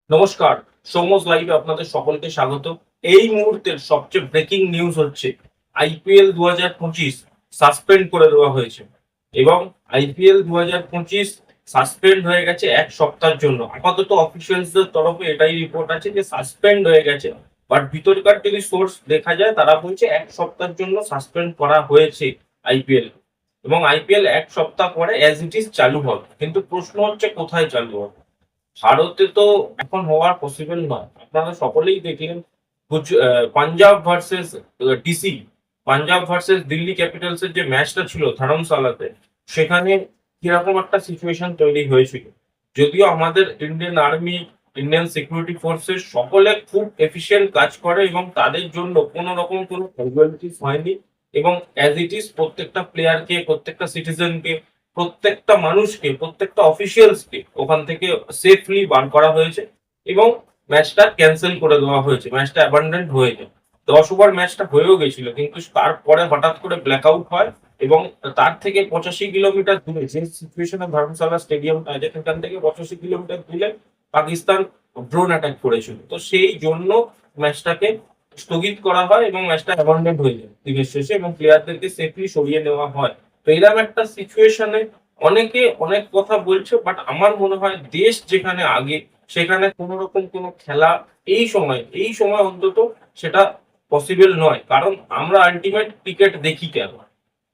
নমস্কার, সৌমস লাইভে আপনাদের সকলকে স্বাগত। এই মুহূর্তের সবচেয়ে ব্রেকিং নিউজ হচ্ছে আইপিএল 2025 সাসপেন্ড করে দেওয়া হয়েছে এবং আইপিএল 2025 সাসপেন্ড হয়ে গেছে এক সপ্তাহের জন্য। আপাতত অফিসিয়ালসদের তরফে এটাই রিপোর্ট আছে যে সাসপেন্ড হয়ে গেছে, বাট ভিতরকার যদি সোর্স দেখা যায় তারা বলছে এক সপ্তাহের জন্য সাসপেন্ড করা হয়েছে আইপিএল, এবং আইপিএল এক সপ্তাহ পরে অ্যাজ ইট ইজ চালু হবে। কিন্তু প্রশ্ন হচ্ছে কোথায় চালু হবে। ভারতে তো এখন হওয়ার পসিবল নয়। আপনারা সকলেই দেখলেন Punjab versus DC, Punjab versus Delhi Capitals এর যে ম্যাচটা ছিল ধরমশালাতে, সেখানে কিরকম একটা সিচুয়েশন তৈরি হয়েছিল। যদিও আমাদের Indian army, Indian security forces সকলে খুব এফিসিয়েন্ট কাজ করে এবং তাদের জন্য কোনো রকম কোনো ক্যাজুয়ালিটিস হয়নি, এবং অ্যাজ ইট ইজ প্রত্যেকটা প্লেয়ারকে, প্রত্যেকটা সিটিজেনকে, প্রত্যেকটা মানুষকে, প্রত্যেকটা অফিসিয়ালসকে ওখান থেকে সেফলি বার করা হয়েছে এবং ম্যাচটা ক্যান্সেল করে দেওয়া হয়েছে, ম্যাচটা অ্যাবান্ডেন্ট হয়ে যায়। 10 ওভার ম্যাচটা হয়েও গেছিল, কিন্তু তারপরে হঠাৎ করে ব্ল্যাকআউট হয় এবং তার থেকে 85 কিলোমিটার দূরে যে সিচুয়েশনে ধর্মশালা স্টেডিয়ামটা আছে, সেখান থেকে 85 কিলোমিটার দূরে পাকিস্তান ড্রোন অ্যাটাক করেছিল। তো সেই জন্য ম্যাচটাকে স্থগিত করা হয় এবং ম্যাচটা অ্যাবান্ডেন্ট হয়ে যায় দিনের শেষে, এবং প্লেয়ারদেরকে সেফলি সরিয়ে নেওয়া হয়। তো এরকম একটা সিচুয়েশনে অনেকে অনেক কথা বলছে, বাট আমার মনে হয় দেশ যেখানে আগে, সেখানে কোনো রকম কোনো খেলা এই সময় অন্তত সেটা পসিবল নয়। কারণ আমরা আলটিমেট ক্রিকেট দেখি কেন?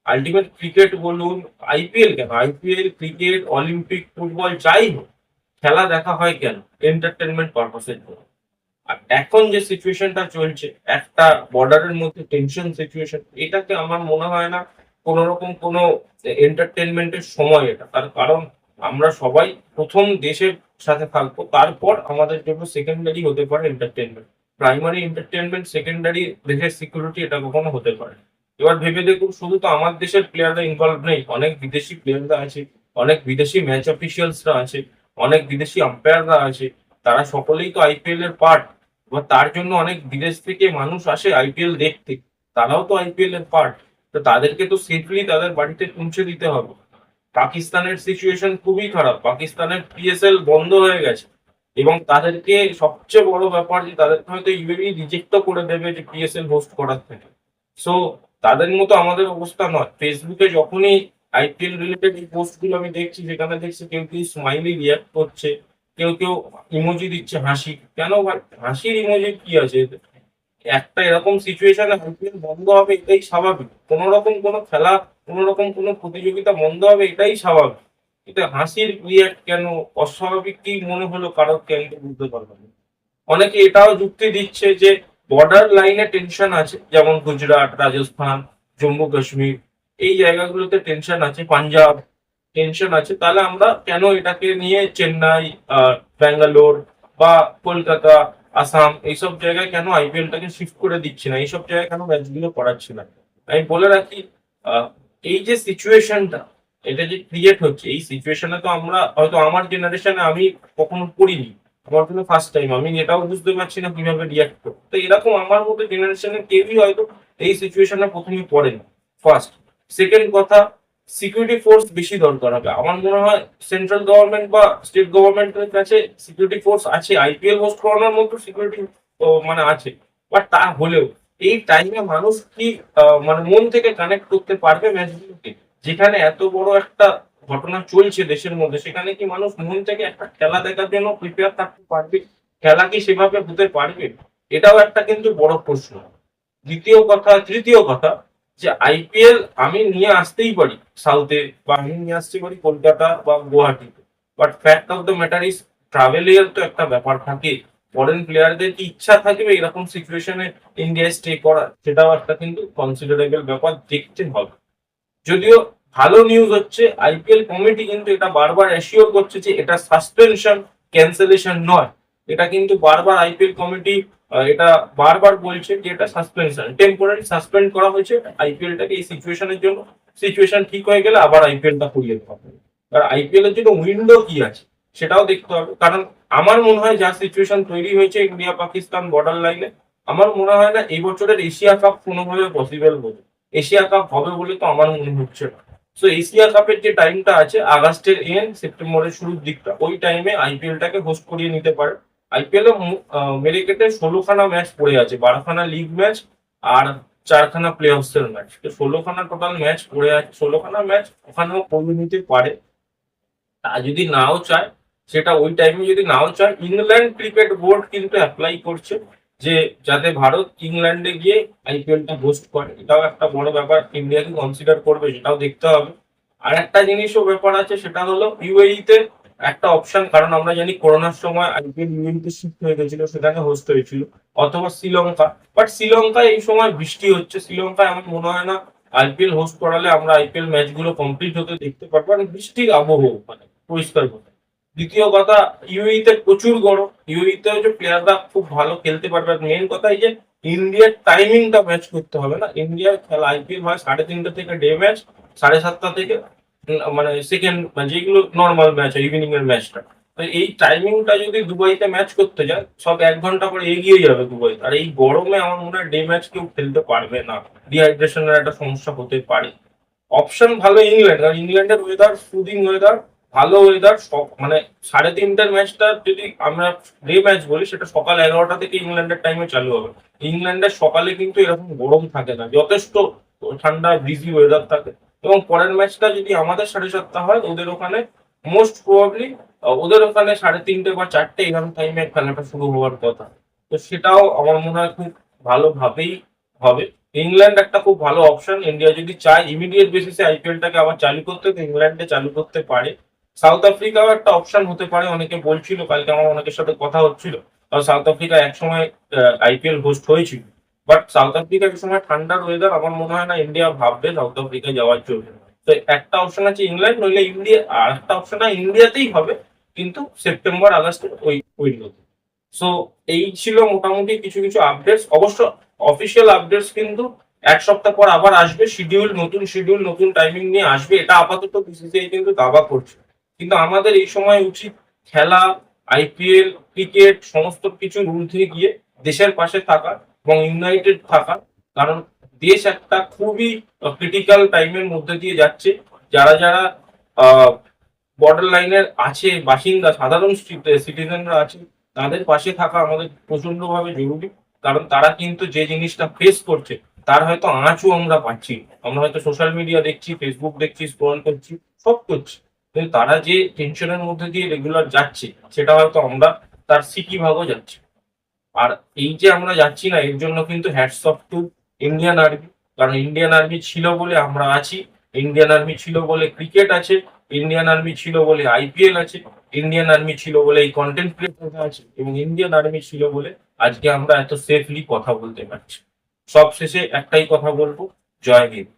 আলটিমেট ক্রিকেট বলুন, আইপিএল কেন, আইপিএল, ক্রিকেট, অলিম্পিক, ফুটবল যাই হোক, খেলা দেখা হয় কেন? এন্টারটেনমেন্ট পারপাসের জন্য। আর এখন যে সিচুয়েশনটা চলছে, একটা বর্ডারের মধ্যে টেনশন সিচুয়েশন, এটাকে আমার মনে হয় না কোন রকম কোনো এন্টারটেনমেন্টের সময় এটা। তার কারণ আমরা সবাই প্রথম দেশের সাথে থাকবো, তারপর আমাদের জন্য সেকেন্ডারি হতে পারে এন্টারটেনমেন্ট। প্রাইমারি এন্টারটেনমেন্ট, সেকেন্ডারি দেশের সিকিউরিটি, এটা কখনো হতে পারে। এবার ভেবে দেখুন, শুধু তো আমার দেশের প্লেয়াররা ইনভলভ নেই, অনেক বিদেশি প্লেয়াররা আছে, অনেক বিদেশি ম্যাচ অফিসিয়ালসরা আছে, অনেক বিদেশি আম্পায়াররা আছে। তারা সকলেই তো আইপিএল এর পার্ট। এবার তার জন্য অনেক বিদেশ থেকে মানুষ আসে আইপিএল দেখতে, তারাও তো আইপিএল এর পার্ট। তো তাদেরকে তো সেফলি তাদের বাড়িতে পৌঁছে দিতে হবে। পাকিস্তানের সিচুয়েশন খুবই খারাপ, পাকিস্তানের পিএসএল বন্ধ হয়ে গেছে এবং তাদেরকে সবচেয়ে বড় ব্যাপার যে তাদেরকে হয়তো ইউএই রিজেক্টও করে দেবে যে পিএসএল হোস্ট করার থেকে। সো তাদের মতো আমাদের অবস্থা নয়। ফেসবুকে যখনই আইপিএল রিলেটেড এই পোস্ট গুলো আমি দেখছি, যেখানে দেখছি কেউ কেউ স্মাইলি রিয়াক্ট করছে, কেউ কেউ ইমোজি দিচ্ছে হাসি। কেন ভাই, হাসির ইমোজি কি আছে এতে? একটা এরকম সিচুয়েশনে আইপিএল বন্ধ হবে এটাই স্বাভাবিক। কোন রকম কোনো খেলা, কোন রকম কোনো প্রতিযোগিতা বন্ধ হবে এটাই স্বাভাবিক। এটা হাসির রিয়াক্ট কেন? অস্বাভাবিক কি মনে হলো কারোর, কেন বুঝতে পারলাম না। অনেকে এটাও যুক্তি দিচ্ছে যে বর্ডার লাইনে টেনশন আছে, যেমন গুজরাট, রাজস্থান, জম্মু কাশ্মীর, এই জায়গাগুলোতে টেনশন আছে, পাঞ্জাব টেনশন আছে, তাহলে আমরা কেন এটাকে নিয়ে চেন্নাই, ব্যাঙ্গালোর বা কলকাতা, আসাম, এইসব জায়গায় কেন আইপিএলটাকে শিফট করে দিচ্ছি না, এইসব জায়গায় কেন ম্যাচগুলো করাচ্ছি না? আমি বলে রাখি, আহ, এই যে সিচুয়েশনটা, এটা যে ক্রিয়েট হচ্ছে, এই সিচুয়েশনে তো আমরা হয়তো আমার জেনারেশনে আমি কখনো পড়িনি, আমার জন্য ফার্স্ট টাইম। আমি এটাও বুঝতে পারছি না কিভাবে রিয়াক্ট করবো। তো এরকম আমার মতো জেনারেশনের কেউই হয়তো এই সিচুয়েশনে প্রথমে পড়েনি। ফার্স্ট, সেকেন্ড কথা, সিকিউরিটি ফোর্স বেশি দরকার হবে। আমার মনে হয় সেন্ট্রাল গভর্নমেন্ট বা স্টেট গভর্নমেন্টের কাছে সিকিউরিটি ফোর্স আছে, আইপিএল হোস্ট করানোর মতো সিকিউরিটি মানে আছে। বাট তা হলেও এই টাইমে মানুষ কি মানে মন থেকে কানেক্ট করতে পারবে ম্যাচগুলোকে? যেখানে এত বড় একটা ঘটনা চলছে দেশের মধ্যে, সেখানে কি মানুষ মন থেকে একটা খেলা দেখার জন্য প্রিপেয়ার থাকতে পারবে? খেলা কি সেভাবে হতে পারবে? এটাও একটা কিন্তু বড় প্রশ্ন। তৃতীয় কথা, যে আইপিএল আমি নিয়ে আসতেই পারি সাউথে, বা আমি নিয়ে আসতে পারি কলকাতা বা গুয়াহাটিতে, but fact of the matter is ট্রাভেলের তো একটা ব্যাপার থাকে। ফরেন প্লেয়ারদের কি ইচ্ছা থাকবে এরকম সিচুয়েশনে ইন্ডিয়ায় স্টে করা? সেটাও একটা কিন্তু কনসিডারেবল ব্যাপার, দেখতে হবে। যদিও ভালো নিউজ হচ্ছে, আইপিএল কমিটি কিন্তু এটা বারবার অ্যাসিওর করছে যে এটা সাসপেনশন, ক্যান্সেলেশন নয়। এটা কিন্তু বারবার আইপিএল কমিটি এটা বারবার বলছে যে এটা সাসপেনশন, টেম্পোরারি সাসপেন্ড করা হয়েছে আইপিএলটাকে এই সিচুয়েশনের জন্য। সিচুয়েশন ঠিক হয়ে গেলে আবার আইপিএলটা করিয়ে দেওয়া হবে। আর আইপিএল এর জন্য উইন্ডো কি আছে সেটাও দেখতে হবে। কারণ আমার মনে হয় যা সিচুয়েশন তৈরি হয়েছে ইন্ডিয়া পাকিস্তান বর্ডার লাইনে, আমার মনে হয় না এই বছরের এশিয়া কাপ কোনোভাবে পসিবল হবে। এশিয়া কাপ হবে বলে তো আমার মনে হচ্ছে না। সো এশিয়া কাপের যে টাইমটা আছে, আগস্টের এন্ড সেপ্টেম্বরের শুরুর দিকটা, ওই টাইমে আইপিএলটাকে হোস্ট করিয়ে নিতে পারে। আইপিএল এ মেরে কেটে 16খানা ম্যাচ পড়ে আছে, 12খানা লিগ ম্যাচ আর 4খানা প্লে অফসের ম্যাচ। তো 16খানা টোটাল ম্যাচ পড়ে আছে, 16খানা ম্যাচ ওখানেও কমিয়ে নিতে পারে। আর যদি নাও চায়, সেটা ওই টাইমে যদি নাও চায়, ইংল্যান্ড ক্রিকেট বোর্ড কিন্তু অ্যাপ্লাই করছে যে যাতে ভারত ইংল্যান্ডে গিয়ে আইপিএলটা হোস্ট করে। এটাও একটা বড় ব্যাপার, ইন্ডিয়াকে কনসিডার করবে সেটাও দেখতে হবে। আর একটা জিনিসও ব্যাপার আছে, সেটা হলো ইউএই তে একটা অপশন, কারণ আমরা জানি করোনার সময় আইপিএল ইউএই তে শিফট হয়ে গেছিল, সেখানে হোস্ট হয়েছিল, অথবা শ্রীলঙ্কা। বাট শ্রীলঙ্কায় এই সময় বৃষ্টি হচ্ছে, শ্রীলঙ্কায় আমার মনে হয় না আইপিএল হোস্ট করালে আমরা আইপিএল ম্যাচগুলো কমপ্লিট হতে দেখতে পারবো, আর বৃষ্টির আবহ মানে পরিষ্কার কথা। দ্বিতীয় কথা, ইউএই তে প্রচুর গরম, ইউএই তে হচ্ছে প্লেয়াররা খুব ভালো খেলতে পারবে। আর মেন কথা এই যে ইন্ডিয়ার টাইমিংটা ম্যাচ করতে হবে না। ইন্ডিয়ার খেলা আইপিএল হয় 3:30 থেকে ডে ম্যাচ, 7:30 থেকে মানে সেকেন্ড মানে যেগুলো নর্মাল ম্যাচ হয় ইভিনিং এর ম্যাচটা। তো এই টাইমিংটা যদি দুবাইতে ম্যাচ করতে যায়, সব 1 ঘন্টা করে এগিয়ে যাবে দুবাই। আর এই গরমে আমার মনে হয় ডে ম্যাচ কেউ খেলতে পারবে না, ডিহাইড্রেশনের একটা সমস্যা হতে পারে। অপশন ভালো ইংল্যান্ড, কারণ ইংল্যান্ডের ওয়েদার সুদিং ওয়েদার, ভালো ওয়েদার। সব মানে 3:30 ম্যাচটা যদি আমরা ডে ম্যাচ বলি, সেটা সকাল 11টা থেকে ইংল্যান্ডের টাইমে চালু হবে। ইংল্যান্ডের সকালে কিন্তু এরকম গরম থাকে না, যথেষ্ট ঠান্ডা ব্রিজি ওয়েদার থাকে। এবং পরের ম্যাচটা যদি আমাদের 7:30 হয়, ওদের ওখানে মোস্ট প্রবাবলি ওদের ওখানে 3:30 বা 4টে এরকম টাইমে খেলাটা শুরু হওয়ার কথা। তো সেটাও আমার মনে হয় খুব ভালোভাবেই হবে। ইংল্যান্ড একটা খুব ভালো অপশন, ইন্ডিয়া যদি চায় ইমিডিয়েট বেসিসে আইপিএলটাকে আবার চালু করতে, তো ইংল্যান্ডে চালু করতে পারে। সাউথ আফ্রিকাও একটা অপশন হতে পারে, অনেকে বলছিল, কালকে আমার অনেকের সাথে কথা হচ্ছিল। সাউথ আফ্রিকা একসময় আইপিএল হোস্ট হয়েছিল, বাট সাউথ আফ্রিকার এই সময় ঠান্ডার ওয়েদার, আমার মনে হয় না ইন্ডিয়া ভাববে সাউথ আফ্রিকায় যাওয়ার জন্য। তো একটা অপশন আছে ইংল্যান্ড, নইলে ইন্ডিয়া। আর একটা অপশন ইন্ডিয়াতেই হবে, কিন্তু সেপ্টেম্বর আগস্টের ওই উইন্ডোতে। সো এই ছিল মোটামুটি কিছু কিছু আপডেটস। অবশ্য অফিসিয়াল আপডেটস কিন্তু 1 সপ্তাহ পর আবার আসবে, শিডিউল নতুন টাইমিং নিয়ে আসবে, এটা আপাতত বিসিসিআই কিন্তু দাবা করছে। কিন্তু আমাদের এই সময় উচিত খেলা, আইপিএল, ক্রিকেট সমস্ত কিছু ঊর্ধ্বে গিয়ে দেশের পাশে থাকা এবং ইউনাইটেড থাকা। কারণ দেশ একটা খুবই ক্রিটিক্যাল টাইমের মধ্যে দিয়ে যাচ্ছে। যারা যারা বর্ডার লাইনের আছে বাসিন্দা, সাধারণ সিটিজেনরা আছে, তাদের পাশে থাকা আমাদের প্রচন্ড ভাবে জরুরি। কারণ তারা কিন্তু যে জিনিসটা ফেস করছে, তার হয়তো আঁচও আমরা পাচ্ছি। আমরা হয়তো সোশ্যাল মিডিয়া দেখছি, ফেসবুক দেখছি, স্ক্রল করছি, সব করছি, কিন্তু তারা যে টেনশনের মধ্যে দিয়ে রেগুলার যাচ্ছে, সেটা হয়তো আমরা তার সিকি ভাগও যাচ্ছি। আর এই যে আমরা যাচ্ছি না, এর জন্য কিন্তু hats off to Indian army. কারণ ইন্ডিয়ান আর্মি ছিল বলে আমরা আছি, ইন্ডিয়ান আর্মি ছিল বলে ক্রিকেট আছে, ইন্ডিয়ান আর্মি ছিল বলে আইপিএল আছে, ইন্ডিয়ান আর্মি ছিল বলে এই কন্টেন্ট ক্রিয়েটর আছে, এবং ইন্ডিয়ান আর্মি ছিল বলে আজকে আমরা এত সেফলি কথা বলতে পারছি। সব শেষে একটাই কথা বলবো, জয় হিন্দ।